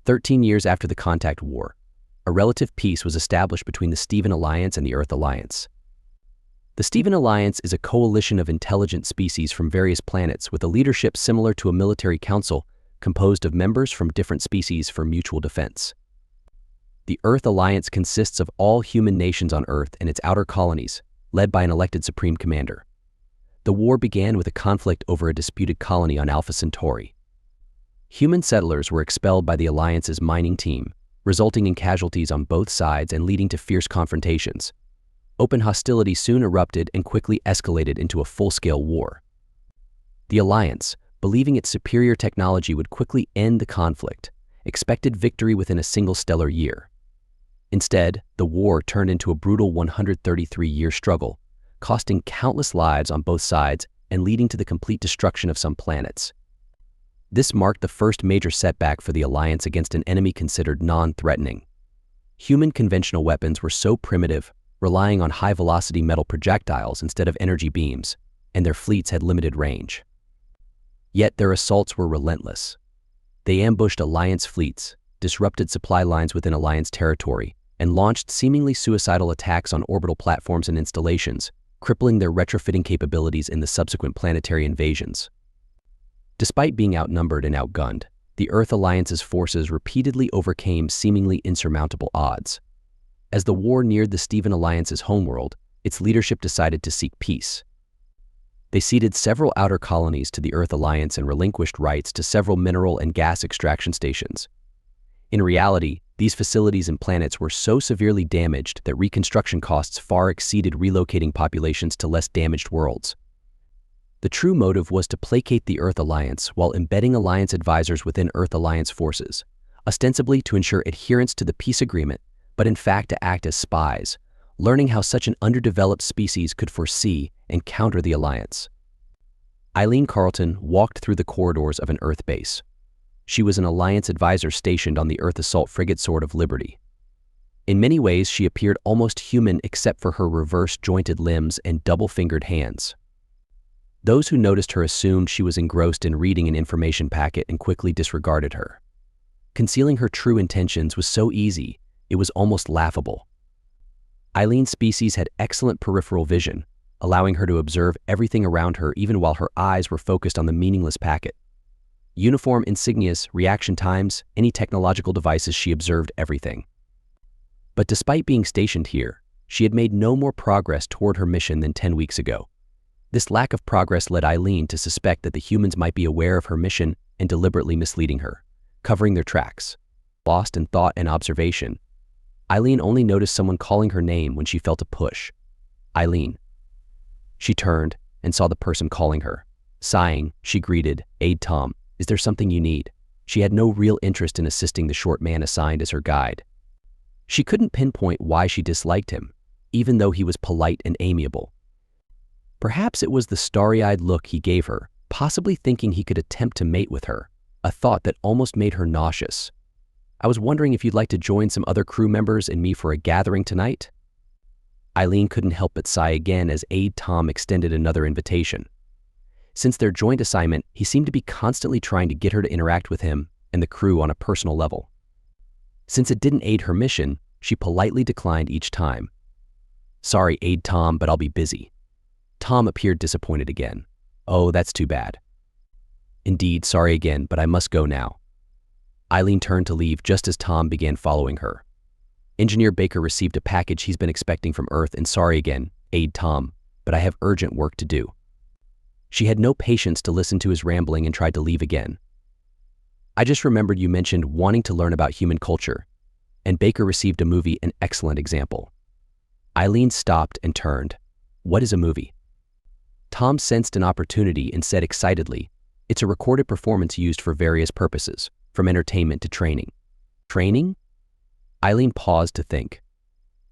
13 years after the Contact War, a relative peace was established between the Steven Alliance and the Earth Alliance. The Steven Alliance is a coalition of intelligent species from various planets with a leadership similar to a military council composed of members from different species for mutual defense. The Earth Alliance consists of all human nations on Earth and its outer colonies, led by an elected supreme commander. The war began with a conflict over a disputed colony on Alpha Centauri. Human settlers were expelled by the Alliance's mining team, resulting in casualties on both sides and leading to fierce confrontations. Open hostility soon erupted and quickly escalated into a full-scale war. The Alliance, believing its superior technology would quickly end the conflict, expected victory within a single stellar year. Instead, the war turned into a brutal 133-year struggle, costing countless lives on both sides and leading to the complete destruction of some planets. This marked the first major setback for the Alliance against an enemy considered non-threatening. Human conventional weapons were so primitive, relying on high-velocity metal projectiles instead of energy beams, and their fleets had limited range. Yet their assaults were relentless. They ambushed Alliance fleets, disrupted supply lines within Alliance territory, and launched seemingly suicidal attacks on orbital platforms and installations, crippling their retrofitting capabilities in the subsequent planetary invasions. Despite being outnumbered and outgunned, the Earth Alliance's forces repeatedly overcame seemingly insurmountable odds. As the war neared the Steven Alliance's homeworld, its leadership decided to seek peace. They ceded several outer colonies to the Earth Alliance and relinquished rights to several mineral and gas extraction stations. In reality, these facilities and planets were so severely damaged that reconstruction costs far exceeded relocating populations to less damaged worlds. The true motive was to placate the Earth Alliance while embedding Alliance advisors within Earth Alliance forces, ostensibly to ensure adherence to the peace agreement, but in fact to act as spies, learning how such an underdeveloped species could foresee and counter the Alliance. Eileen Carlton walked through the corridors of an Earth base. She was an Alliance advisor stationed on the Earth Assault Frigate Sword of Liberty. In many ways, she appeared almost human except for her reverse-jointed limbs and double-fingered hands. Those who noticed her assumed she was engrossed in reading an information packet and quickly disregarded her. Concealing her true intentions was so easy, it was almost laughable. Eileen's species had excellent peripheral vision, allowing her to observe everything around her even while her eyes were focused on the meaningless packet. Uniform insignias, reaction times, any technological devices, she observed everything. But despite being stationed here, she had made no more progress toward her mission than 10 weeks ago. This lack of progress led Eileen to suspect that the humans might be aware of her mission and deliberately misleading her, covering their tracks. Lost in thought and observation, Eileen only noticed someone calling her name when she felt a push. Eileen. She turned and saw the person calling her. Sighing, she greeted, "Aide Tom, is there something you need?" She had no real interest in assisting the short man assigned as her guide. She couldn't pinpoint why she disliked him, even though he was polite and amiable. Perhaps it was the starry-eyed look he gave her, possibly thinking he could attempt to mate with her, a thought that almost made her nauseous. "I was wondering if you'd like to join some other crew members and me for a gathering tonight?" Eileen couldn't help but sigh again as Aide Tom extended another invitation. Since their joint assignment, he seemed to be constantly trying to get her to interact with him and the crew on a personal level. Since it didn't aid her mission, she politely declined each time. "Sorry, Aide Tom, but I'll be busy." Tom appeared disappointed again. "Oh, that's too bad." "Indeed, sorry again, but I must go now." Eileen turned to leave just as Tom began following her. "Engineer Baker received a package he's been expecting from Earth, and sorry again, Aide Tom, but I have urgent work to do." She had no patience to listen to his rambling and tried to leave again. "I just remembered you mentioned wanting to learn about human culture, and Baker received a movie, an excellent example." Eileen stopped and turned. "What is a movie?" Tom sensed an opportunity and said excitedly, "It's a recorded performance used for various purposes, from entertainment to training." "Training?" Eileen paused to think.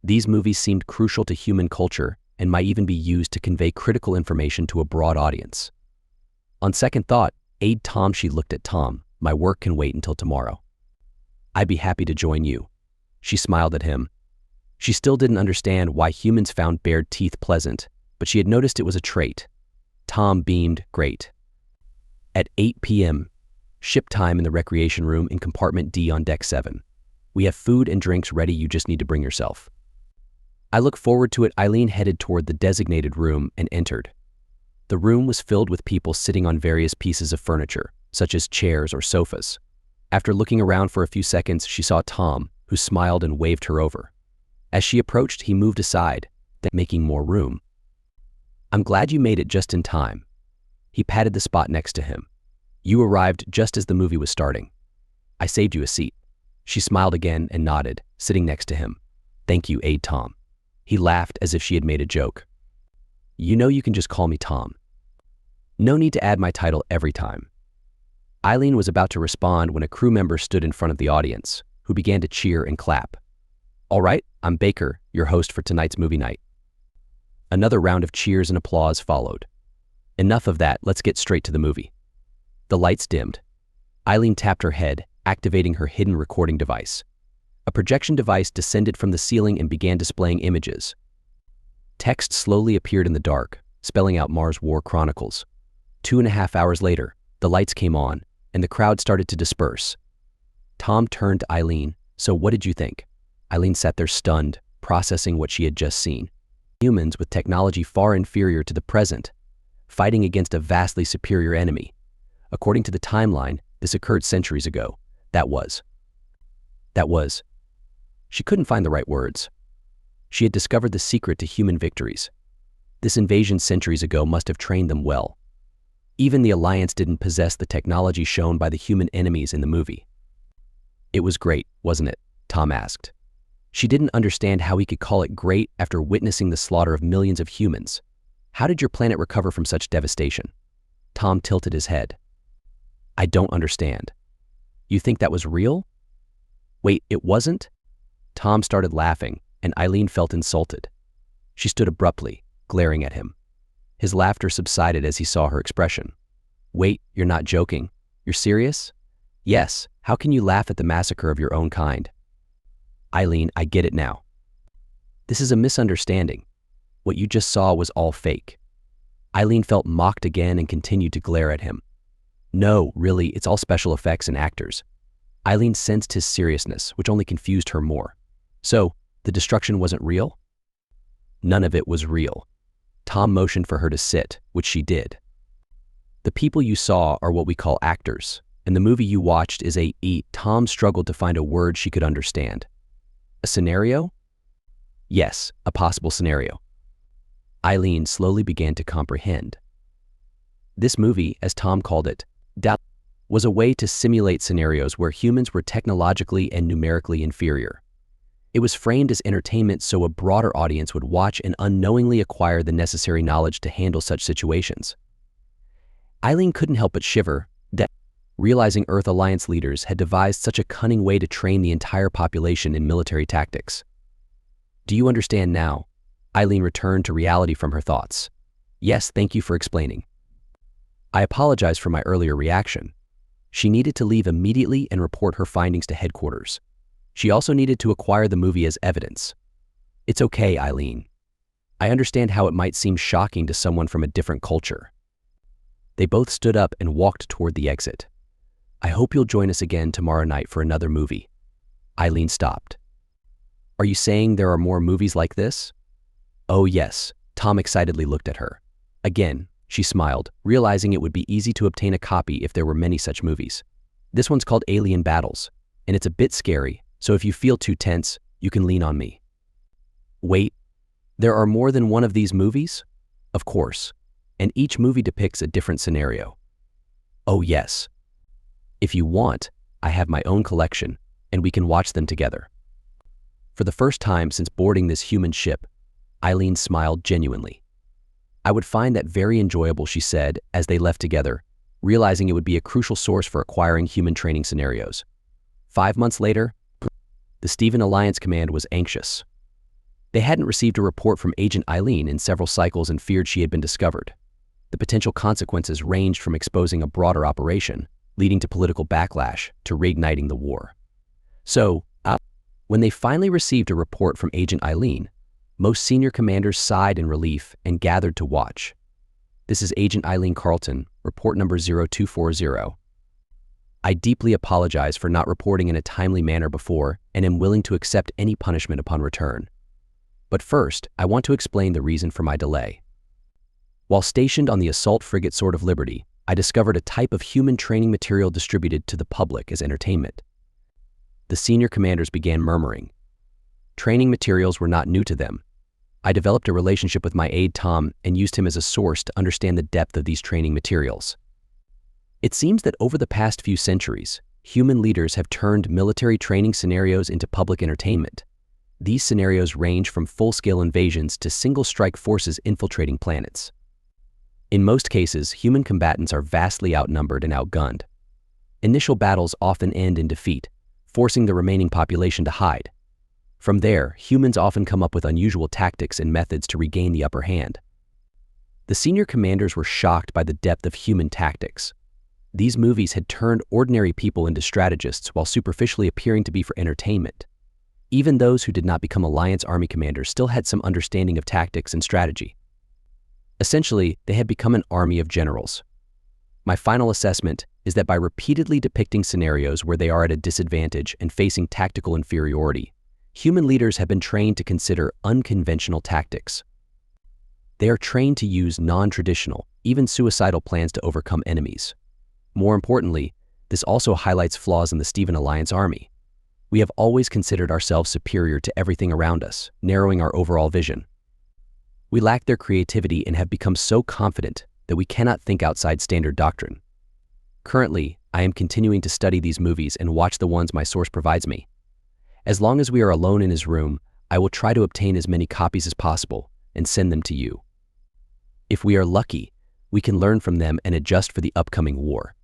These movies seemed crucial to human culture and might even be used to convey critical information to a broad audience. On second thought, Aide Tom, she looked at Tom, "My work can wait until tomorrow." "I'd be happy to join you." She smiled at him. She still didn't understand why humans found bared teeth pleasant, but she had noticed it was a trait. Tom beamed, "Great." At 8 p.m., Ship time in the recreation room in compartment D on deck 7. We have food and drinks ready, you just need to bring yourself. I look forward to it. Eileen headed toward the designated room and entered. The room was filled with people sitting on various pieces of furniture, such as chairs or sofas. After looking around for a few seconds, she saw Tom, who smiled and waved her over. As she approached, he moved aside, making more room. I'm glad you made it just in time. He patted the spot next to him. You arrived just as the movie was starting. I saved you a seat. She smiled again and nodded, sitting next to him. Thank you, aide Tom. He laughed as if she had made a joke. You know you can just call me Tom. No need to add my title every time. Eileen was about to respond when a crew member stood in front of the audience, who began to cheer and clap. All right, I'm Baker, your host for tonight's movie night. Another round of cheers and applause followed. Enough of that, let's get straight to the movie. The lights dimmed. Eileen tapped her head, activating her hidden recording device. A projection device descended from the ceiling and began displaying images. Text slowly appeared in the dark, spelling out Mars War Chronicles. 2.5 hours later, the lights came on, and the crowd started to disperse. Tom turned to Eileen. So what did you think? Eileen sat there stunned, processing what she had just seen. Humans with technology far inferior to the present, fighting against a vastly superior enemy. According to the timeline, this occurred centuries ago. That was. She couldn't find the right words. She had discovered the secret to human victories. This invasion centuries ago must have trained them well. Even the Alliance didn't possess the technology shown by the human enemies in the movie. It was great, wasn't it? Tom asked. She didn't understand how he could call it great after witnessing the slaughter of millions of humans. How did your planet recover from such devastation? Tom tilted his head. I don't understand. You think that was real? Wait, it wasn't? Tom started laughing, and Eileen felt insulted. She stood abruptly, glaring at him. His laughter subsided as he saw her expression. Wait, you're not joking. You're serious? Yes, how can you laugh at the massacre of your own kind? Eileen, I get it now. This is a misunderstanding. What you just saw was all fake. Eileen felt mocked again and continued to glare at him. No, really, it's all special effects and actors. Eileen sensed his seriousness, which only confused her more. So, the destruction wasn't real? None of it was real. Tom motioned for her to sit, which she did. The people you saw are what we call actors, and the movie you watched is Tom struggled to find a word she could understand. A scenario? Yes, a possible scenario. Eileen slowly began to comprehend. This movie, as Tom called it, was a way to simulate scenarios where humans were technologically and numerically inferior. It was framed as entertainment so a broader audience would watch and unknowingly acquire the necessary knowledge to handle such situations. Eileen couldn't help but shiver, realizing Earth Alliance leaders had devised such a cunning way to train the entire population in military tactics. Do you understand now? Eileen returned to reality from her thoughts. Yes, thank you for explaining. I apologize for my earlier reaction. She needed to leave immediately and report her findings to headquarters. She also needed to acquire the movie as evidence. It's okay, Eileen. I understand how it might seem shocking to someone from a different culture. They both stood up and walked toward the exit. I hope you'll join us again tomorrow night for another movie. Eileen stopped. Are you saying there are more movies like this? Oh yes, Tom excitedly looked at her. Again, she smiled, realizing it would be easy to obtain a copy if there were many such movies. This one's called Alien Battles, and it's a bit scary, so if you feel too tense, you can lean on me. Wait, there are more than one of these movies? Of course, and each movie depicts a different scenario. Oh yes. If you want, I have my own collection, and we can watch them together. For the first time since boarding this human ship, Eileen smiled genuinely. I would find that very enjoyable, she said, as they left together, realizing it would be a crucial source for acquiring human training scenarios. 5 months later, the Steven Alliance Command was anxious. They hadn't received a report from Agent Eileen in several cycles and feared she had been discovered. The potential consequences ranged from exposing a broader operation, leading to political backlash, to reigniting the war. So, when they finally received a report from Agent Eileen, most senior commanders sighed in relief and gathered to watch. This is Agent Eileen Carlton, report number 0240. I deeply apologize for not reporting in a timely manner before and am willing to accept any punishment upon return. But first, I want to explain the reason for my delay. While stationed on the assault frigate Sword of Liberty, I discovered a type of human training material distributed to the public as entertainment. The senior commanders began murmuring. Training materials were not new to them. I developed a relationship with my aide Tom and used him as a source to understand the depth of these training materials. It seems that over the past few centuries, human leaders have turned military training scenarios into public entertainment. These scenarios range from full-scale invasions to single-strike forces infiltrating planets. In most cases, human combatants are vastly outnumbered and outgunned. Initial battles often end in defeat, forcing the remaining population to hide. From there, humans often come up with unusual tactics and methods to regain the upper hand. The senior commanders were shocked by the depth of human tactics. These movies had turned ordinary people into strategists while superficially appearing to be for entertainment. Even those who did not become Alliance Army commanders still had some understanding of tactics and strategy. Essentially, they had become an army of generals. My final assessment is that by repeatedly depicting scenarios where they are at a disadvantage and facing tactical inferiority, human leaders have been trained to consider unconventional tactics. They are trained to use non-traditional, even suicidal plans to overcome enemies. More importantly, this also highlights flaws in the Stephen Alliance Army. We have always considered ourselves superior to everything around us, narrowing our overall vision. We lack their creativity and have become so confident that we cannot think outside standard doctrine. Currently, I am continuing to study these movies and watch the ones my source provides me. As long as we are alone in his room, I will try to obtain as many copies as possible and send them to you. If we are lucky, we can learn from them and adjust for the upcoming war.